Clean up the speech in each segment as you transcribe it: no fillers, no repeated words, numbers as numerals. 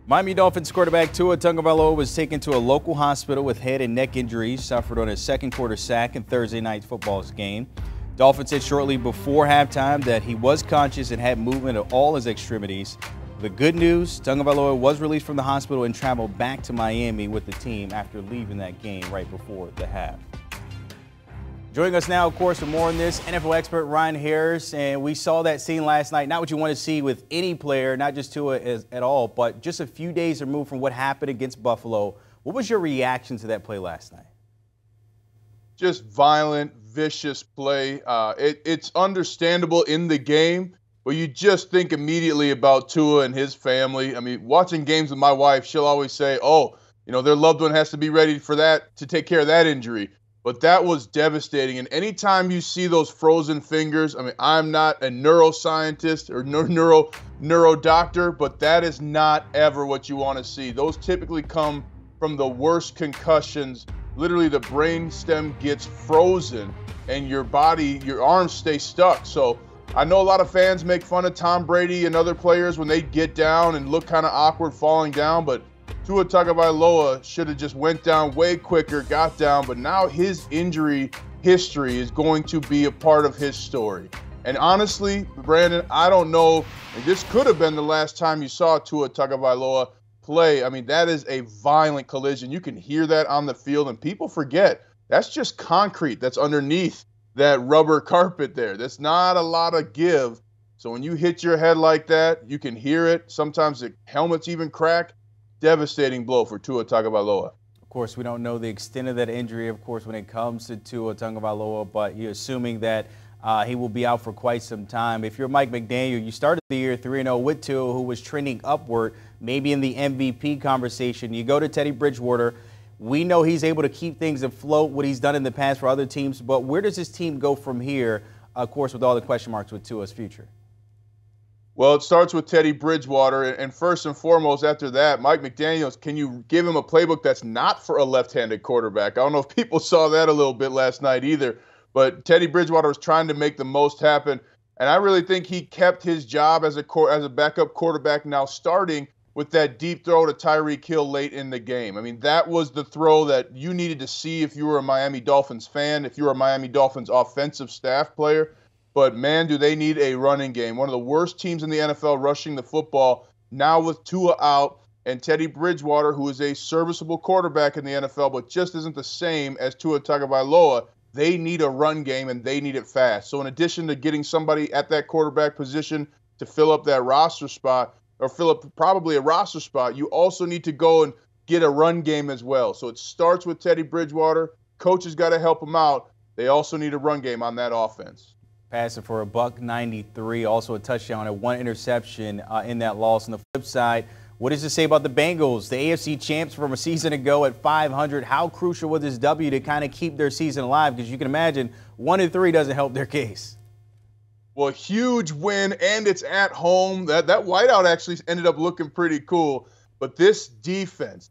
Miami Dolphins quarterback Tua Tagovailoa was taken to a local hospital with head and neck injuries suffered on his second quarter sack in Thursday night football's game. Dolphins said shortly before halftime that he was conscious and had movement of all his extremities. The good news, Tagovailoa was released from the hospital and traveled back to Miami with the team after leaving that game right before the half. Joining us now, of course, for more on this, NFL expert Ryan Harris. And we saw that scene last night. Not what you want to see with any player, not just Tua at all, but just a few days removed from what happened against Buffalo. What was your reaction to that play last night? Just violent, vicious play. It's understandable in the game, but you just think immediately about Tua and his family. I mean, watching games with my wife, she'll always say, oh, their loved one has to be ready for that, to take care of that injury. But that was devastating. And anytime you see those frozen fingers, I mean, I'm not a neuroscientist or neuro doctor, but that is not ever what you want to see. Those typically come from the worst concussions. Literally, the brain stem gets frozen and your arms stay stuck. So I know a lot of fans make fun of Tom Brady and other players when they get down and look kind of awkward falling down, but Tua Tagovailoa should have just went down way quicker, got down, but now his injury history is going to be a part of his story. And honestly, Brandon, I don't know, and this could have been the last time you saw Tua Tagovailoa play. I mean, that is a violent collision. You can hear that on the field, and people forget that's just concrete that's underneath that rubber carpet there. That's not a lot of give. So when you hit your head like that, you can hear it. Sometimes the helmets even crack. Devastating blow for Tua Tagovailoa. Of course, we don't know the extent of that injury, of course, when it comes to Tua Tagovailoa, but you're assuming that he will be out for quite some time. If you're Mike McDaniel, you started the year 3-0 with Tua, who was trending upward, maybe in the MVP conversation. You go to Teddy Bridgewater. We know he's able to keep things afloat, what he's done in the past for other teams, but where does this team go from here, of course, with all the question marks with Tua's future? Well, it starts with Teddy Bridgewater, and first and foremost after that, Mike McDaniels, can you give him a playbook that's not for a left-handed quarterback? I don't know if people saw that a little bit last night either, but Teddy Bridgewater was trying to make the most happen, and I really think he kept his job as a backup quarterback now starting with that deep throw to Tyreek Hill late in the game. I mean, that was the throw that you needed to see if you were a Miami Dolphins fan, if you were a Miami Dolphins offensive staff player. But, man, do they need a running game. One of the worst teams in the NFL rushing the football, now with Tua out, and Teddy Bridgewater, who is a serviceable quarterback in the NFL, but just isn't the same as Tua Tagovailoa. They need a run game, and they need it fast. So in addition to getting somebody at that quarterback position to fill up that roster spot, or fill up probably a roster spot, you also need to go and get a run game as well. So it starts with Teddy Bridgewater. Coach has got to help him out. They also need a run game on that offense. Passing for $193, also a touchdown and one interception in that loss. On the flip side, what does it say about the Bengals, the AFC champs from a season ago at 500? How crucial was this W to kind of keep their season alive? Because you can imagine 1-3 doesn't help their case. Well, huge win, and it's at home. That whiteout actually ended up looking pretty cool. But this defense,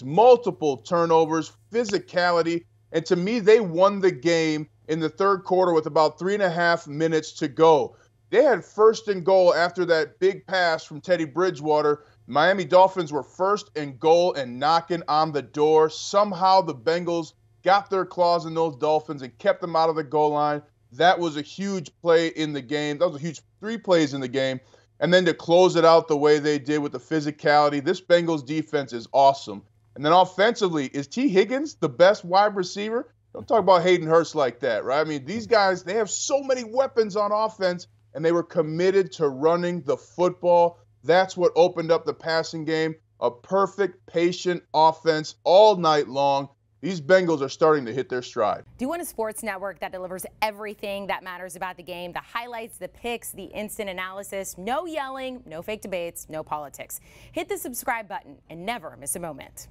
multiple turnovers, physicality, and to me, they won the game in the third quarter with about 3.5 minutes to go. They had first and goal after that big pass from Teddy Bridgewater. Miami Dolphins were first and goal and knocking on the door. Somehow the Bengals got their claws in those Dolphins and kept them out of the goal line. That was a huge play in the game. That was a huge 3 plays in the game. And then to close it out the way they did with the physicality, this Bengals defense is awesome. And then offensively, is T. Higgins the best wide receiver? Don't talk about Hayden Hurst like that, right? I mean, these guys, they have so many weapons on offense, and they were committed to running the football. That's what opened up the passing game. A perfect, patient offense all night long. These Bengals are starting to hit their stride. Do you want a sports network that delivers everything that matters about the game? The highlights, the picks, the instant analysis. No yelling, no fake debates, no politics. Hit the subscribe button and never miss a moment.